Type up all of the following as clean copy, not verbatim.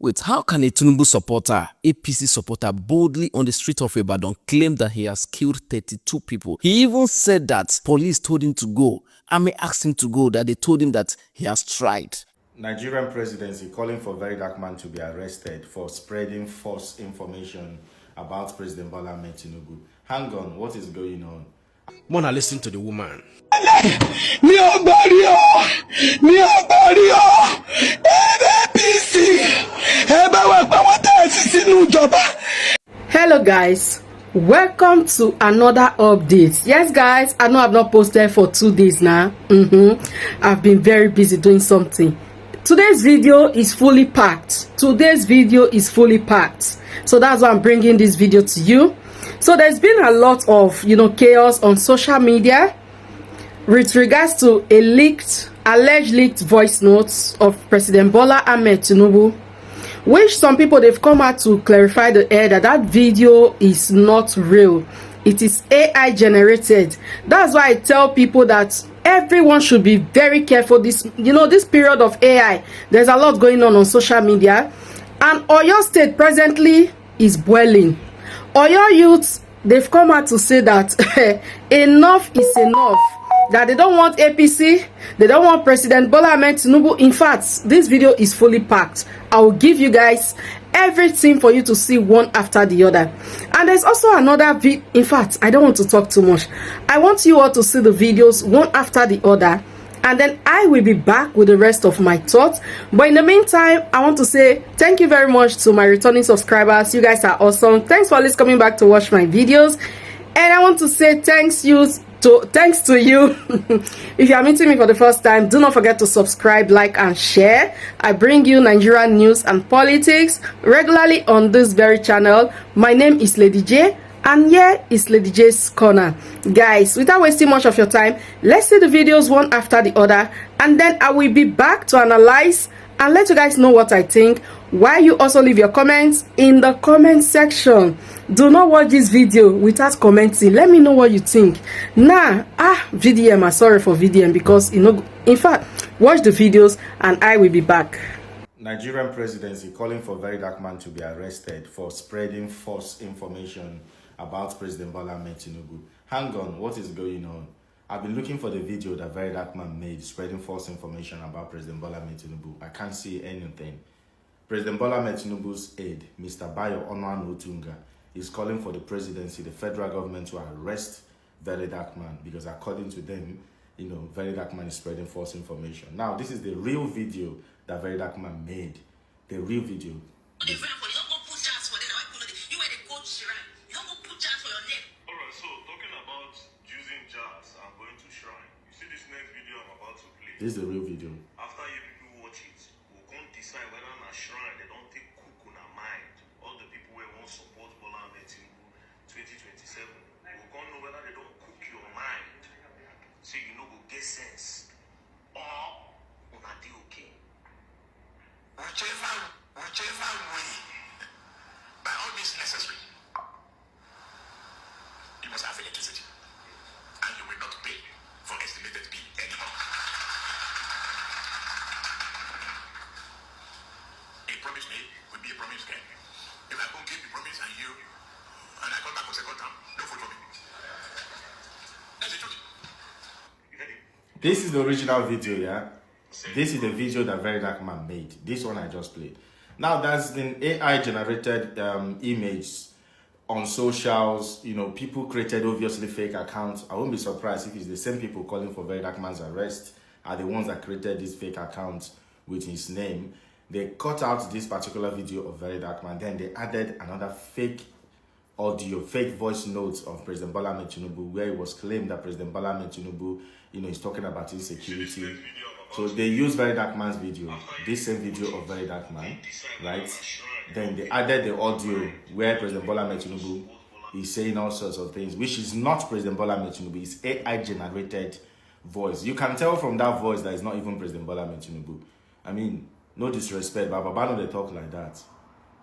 Wait, how can a Tinubu supporter, APC supporter, boldly on the street of Ibadan claim that he has killed 32 people? He even said that police told him to go. Army asked him to go, that they told him that he has tried. Nigerian presidency calling for very dark man to be arrested for spreading false information about President Bola Ahmed Tinubu. Hang on, what is going on? Mona, listen to the woman. Hello guys, welcome to another update. Yes guys, I know I've not posted for 2 days now. I've been very busy doing something. Today's video is fully packed. So that's why I'm bringing this video to you. So there's been a lot of chaos on social media with regards to alleged leaked voice notes of President Bola Ahmed Tinubu, which some people, they've come out to clarify the air that video is not real. It is AI generated. That's why I tell people that everyone should be very careful. This period of AI, there's a lot going on social media, and Oyo State presently is boiling. Oyo youths, they've come out to say that enough is enough, that they don't want APC, they don't want President Bola Ahmed Tinubu. In fact, this video is fully packed. I will give you guys everything for you to see one after the other. And there's also another in fact, I don't want to talk too much. I want you all to see the videos one after the other, and then I will be back with the rest of my thoughts. But in the meantime, I want to say thank you very much to my returning subscribers. You guys are awesome. Thanks for always coming back to watch my videos. And I want to say thanks to you. If you are meeting me for the first time, do not forget to subscribe, like, and share. I bring you Nigerian news and politics regularly on this very channel. My name is Lady J, and here is Lady J's Corner. Guys, without wasting much of your time, let's see the videos one after the other, and then I will be back to analyze and let you guys know what I think, while you also leave your comments in the comment section. Do not watch this video without commenting. Let me know what you think. VDM, I'm sorry for VDM, because in fact, watch the videos and I will be back. Nigerian presidency calling for very dark man to be arrested for spreading false information about President Bola Ahmed Tinubu. Hang on, what is going on? I've been looking for the video that very dark man made spreading false information about President Bola Ahmed Tinubu. I can't see anything. President Bola Ahmed Tinubu's aide, Mr. Bayo Onuanu-Otunga, is calling for the presidency, the federal government, to arrest very dark man, because according to them, very dark man is spreading false information. Now, this is the real video that very dark man made. The real video. This is the real video. After you people watch it, we'll come decide whether on a shrine they don't take cook on our mind. All the people who won't support Bola Ahmed Tinubu 2027. We'll come know whether they don't cook your mind. So you know go get sense. Or on a deal okay. Whichever way, by all means necessary, you must have electricity. And you will not pay for estimated bill anymore. Promise me will be a promise again. If I don't keep the promise and I come back for second time, don't vote for me. That's the truth. This is the original video, yeah? This is the video that very dark man made. This one I just played. Now, there's been AI generated image on socials. People created obviously fake accounts. I won't be surprised if it's the same people calling for very dark man's arrest are the ones that created this fake account with his name. They cut out this particular video of very dark man, then they added another fake audio, fake voice notes of President Bola Ahmed Tinubu, where it was claimed that President Bola Ahmed Tinubu, is talking about insecurity. So they used very dark man's video, this same video of very dark man, right? Then they added the audio where President Bola Ahmed Tinubu is saying all sorts of things, which is not President Bola Ahmed Tinubu, it's AI generated voice. You can tell from that voice that it's not even President Bola Ahmed Tinubu. I mean, no disrespect, but Baba don't talk like that.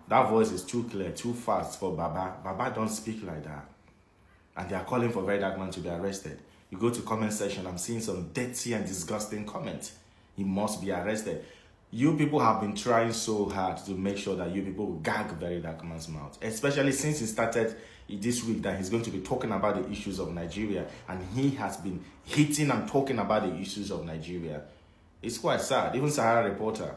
That voice is too clear, too fast for Baba. Baba don't speak like that. And they are calling for very dark man to be arrested. You go to comment section, I'm seeing some dirty and disgusting comments. He must be arrested. You people have been trying so hard to make sure that you people will gag Very Dark Man's mouth, especially since he started this week that he's going to be talking about the issues of Nigeria, and he has been hitting and talking about the issues of Nigeria. It's quite sad. Even Sahara Reporter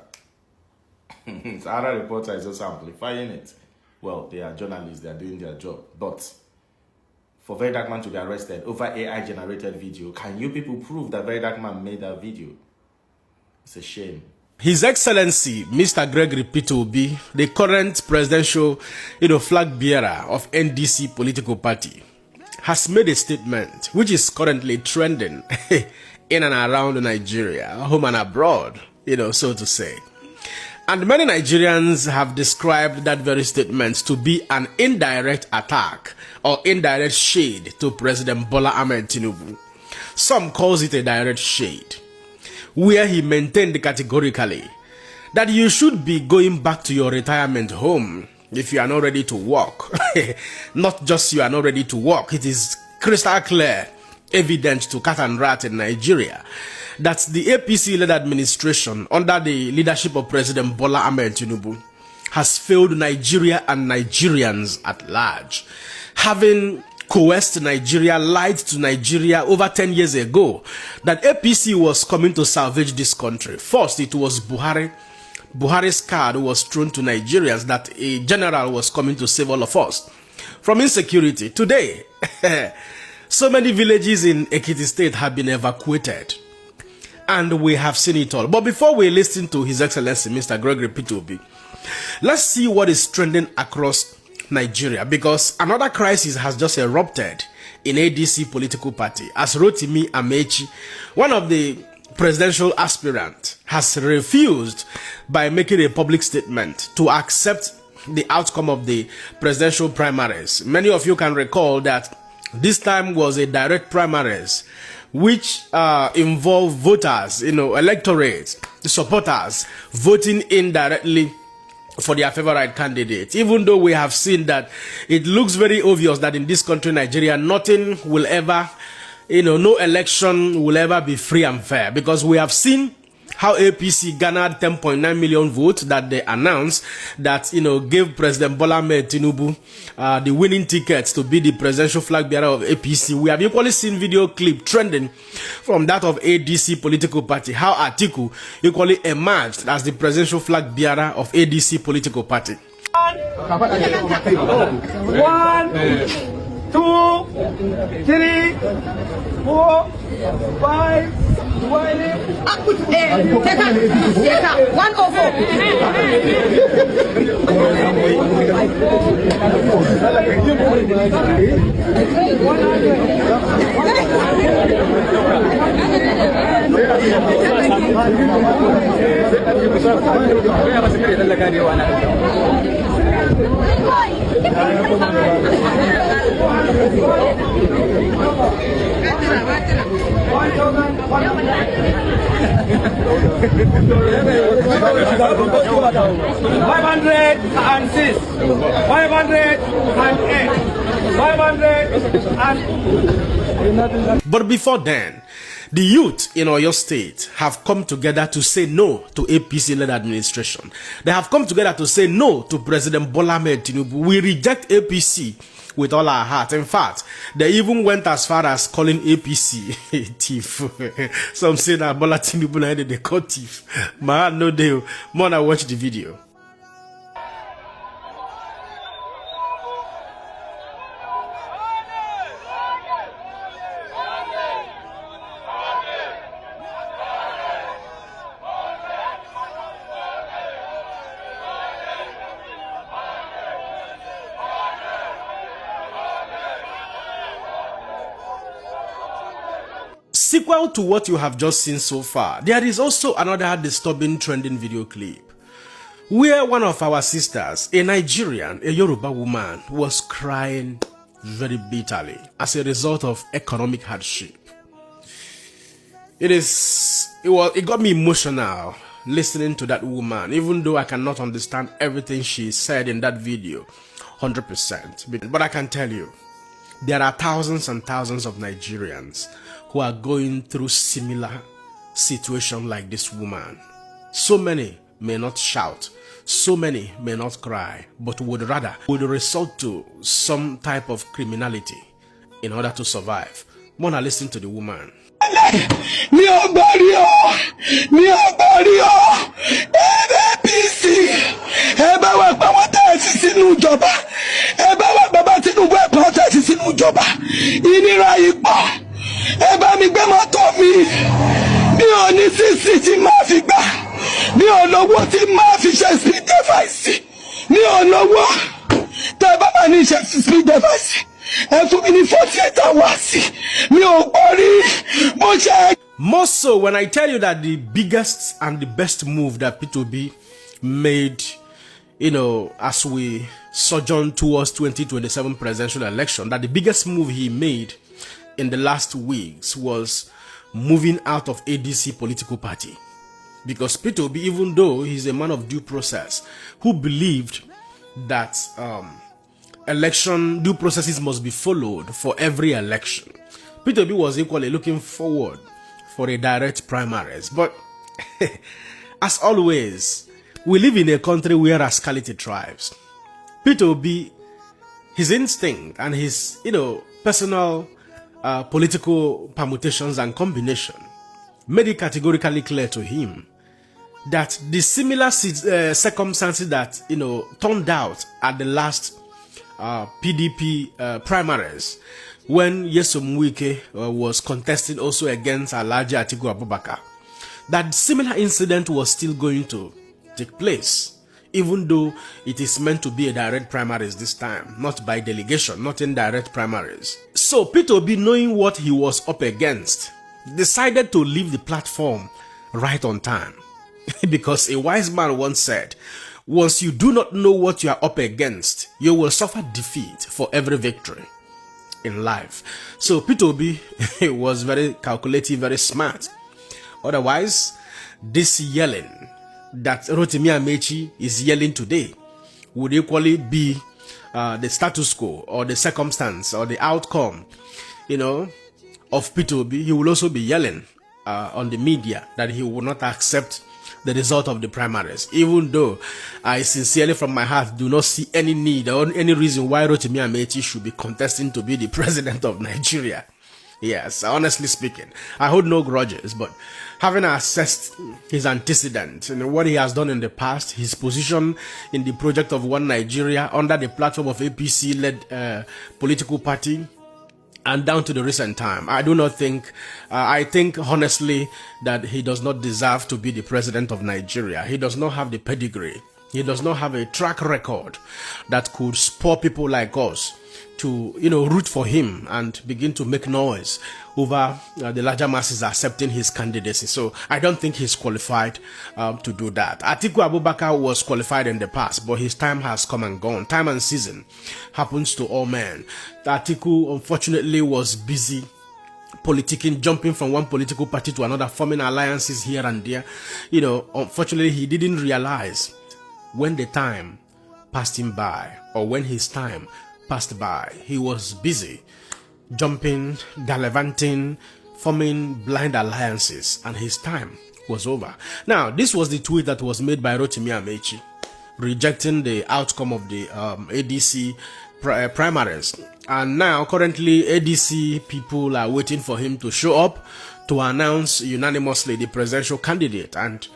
is also amplifying it. Well, they are journalists, they are doing their job. But for Very Dark Man to be arrested over AI-generated video, can you people prove that Very Dark Man made that video? It's a shame. His Excellency, Mr. Gregory Peter Obi, the current presidential, flag bearer of NDC political party, has made a statement which is currently trending in and around Nigeria, home and abroad, so to say. And many Nigerians have described that very statement to be an indirect attack or indirect shade to President Bola Ahmed Tinubu. Some calls it a direct shade, where he maintained categorically that you should be going back to your retirement home if you are not ready to work. Not just you are not ready to work, it is crystal clear, evident to cat and rat in Nigeria, that the APC-led administration under the leadership of President Bola Ahmed Tinubu has failed Nigeria and Nigerians at large, having coerced Nigeria, lied to Nigeria over 10 years ago that APC was coming to salvage this country. First, it was Buhari's card was thrown to Nigerians that a general was coming to save all of us from insecurity. Today, so many villages in Ekiti State have been evacuated, and we have seen it all. But before we listen to His Excellency Mr. Gregory Peter Obi, let's see what is trending across Nigeria, because another crisis has just erupted in ADC political party, as Rotimi Amechi, one of the presidential aspirants, has refused by making a public statement to accept the outcome of the presidential primaries. Many of you can recall that this time was a direct primaries which involved voters, electorates, supporters voting indirectly for their favorite candidate. Even though we have seen that it looks very obvious that in this country, Nigeria, nothing will ever, no election will ever be free and fair, because we have seen how APC garnered 10.9 million votes that they announced that, gave President Bola Ahmed Tinubu the winning tickets to be the presidential flag bearer of APC. We have equally seen video clip trending from that of ADC political party, how Atiku equally emerged as the presidential flag bearer of ADC political party. 1, 2, 3, 4, 5, 20. Take 506, 508, 500. But before then, the youth in Oyo State have come together to say no to APC-led administration. They have come together to say no to President Bola Ahmed Tinubu. We reject APC with all our heart. In fact, they even went as far as calling APC a thief. Some say that Bola Tinubu they call thief. Man, no deal. More than watch the video. Sequel to what you have just seen so far, there is also another disturbing trending video clip where one of our sisters, a Nigerian, a Yoruba woman, was crying very bitterly as a result of economic hardship. It got me emotional listening to that woman, even though I cannot understand everything she said in that video 100%. But I can tell you, there are thousands and thousands of Nigerians who are going through similar situation like this woman. So many may not shout, so many may not cry, but would resort to some type of criminality in order to survive. Mona, listen to the woman. More so when I tell you that the biggest and the best move that P2B made, as we sojourn towards 2027 presidential election, that the biggest move he made in the last weeks was moving out of ADC political party. Because P2B, even though he's a man of due process, who believed that election due processes must be followed for every election, P2B was equally looking forward for a direct primaries. But as always, we live in a country where rascality thrives. P2B, his instinct and his personal political permutations and combination made it categorically clear to him that the similar circumstances that turned out at the last PDP primaries, when Nyesom Wike was contesting also against Alhaji Atiku Abubakar, that similar incident was still going to take place, even though it is meant to be a direct primaries this time, not by delegation, not in direct primaries. So P2B, knowing what he was up against, decided to leave the platform right on time. Because a wise man once said, once you do not know what you are up against, you will suffer defeat for every victory in life. So P2B was very calculative, very smart. Otherwise, this yelling that Rotimi Amechi is yelling today would equally be the status quo or the circumstance or the outcome, of P2B. He will also be yelling on the media that he will not accept the result of the primaries, even though I sincerely from my heart do not see any need or any reason why Rotimi Amechi should be contesting to be the president of Nigeria. Yes, honestly speaking, I hold no grudges, but having assessed his antecedent and what he has done in the past, his position in the project of One Nigeria under the platform of APC-led political party, and down to the recent time, I do not think, I think honestly that he does not deserve to be the president of Nigeria. He does not have the pedigree. He does not have a track record that could spur people like us to, root for him and begin to make noise over the larger masses accepting his candidacy. So I don't think he's qualified to do that. Atiku Abubakar was qualified in the past, but his time has come and gone. Time and season happens to all men. Atiku, unfortunately, was busy politicking, jumping from one political party to another, forming alliances here and there. Unfortunately, he didn't realize when the time passed him by, or when his time passed by, he was busy jumping, gallivanting, forming blind alliances, and his time was over. Now, this was the tweet that was made by Rotimi Amechi, rejecting the outcome of the ADC primaries. And now, currently, ADC people are waiting for him to show up to announce unanimously the presidential candidate, and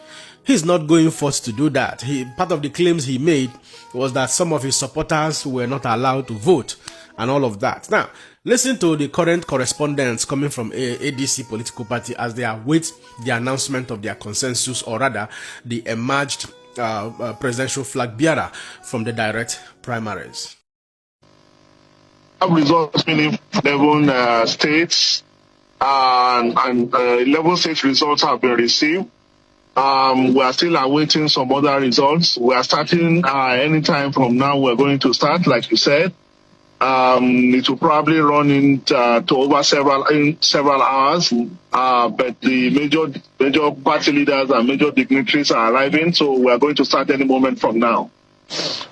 he's not going forth to do that. Part of the claims he made was that some of his supporters were not allowed to vote and all of that. Now, listen to the current correspondence coming from ADC political party as they await the announcement of their consensus, or rather, the emerged presidential flag bearer from the direct primaries. Results in 11 states, and 11 state results have been received. We are still awaiting some other results. We are starting anytime from now. We're going to start, like you said. It will probably run into over several hours. But the major party leaders and major dignitaries are arriving, so we are going to start any moment from now.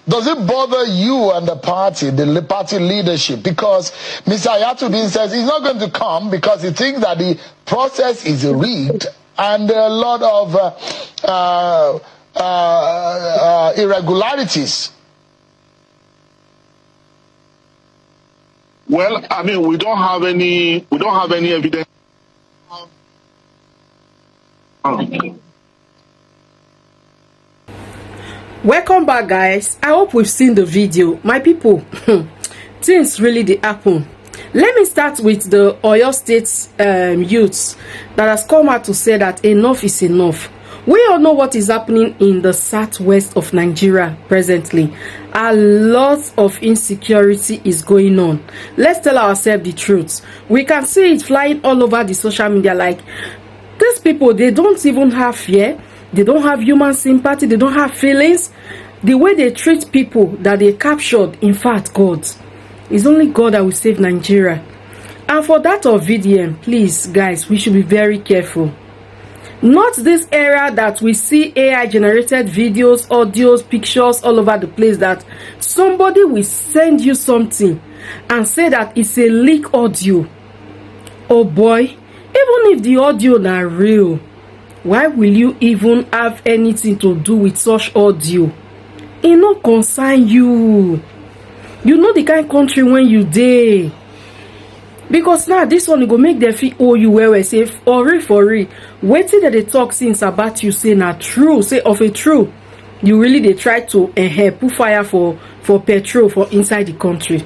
Does it bother you and the party leadership? Because Mr. Ayatollah says he's not going to come because he thinks that the process is rigged, and there are a lot irregularities? Well, I mean, we don't have any evidence. Welcome back, guys. I hope we've seen the video. My people, things really dey happen. Let me start with the Oyo State youths that has come out to say that enough is enough. We all know what is happening in the southwest of Nigeria presently. A lot of insecurity is going on. Let's tell ourselves the truth. We can see it flying all over the social media. Like, these people, they don't even have fear. They don't have human sympathy. They don't have feelings. The way they treat people that they captured, in fact, God. It's only God that will save Nigeria. And for that of VDM, please, guys, we should be very careful. Not this era that we see AI generated videos, audios, pictures all over the place, that somebody will send you something and say that it's a leak audio. Oh boy, even if the audio not real, why will you even have anything to do with such audio? It no concern you. You know the kind of country when you dey. Because now this one go make them feel oh you well say for real. Waiting that they talk since about you say na true, say of a true. You really they try to put fire for petrol for inside the country.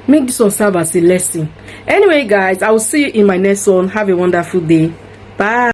Make this one serve as a lesson. Anyway, guys, I will see you in my next one. Have a wonderful day. Bye.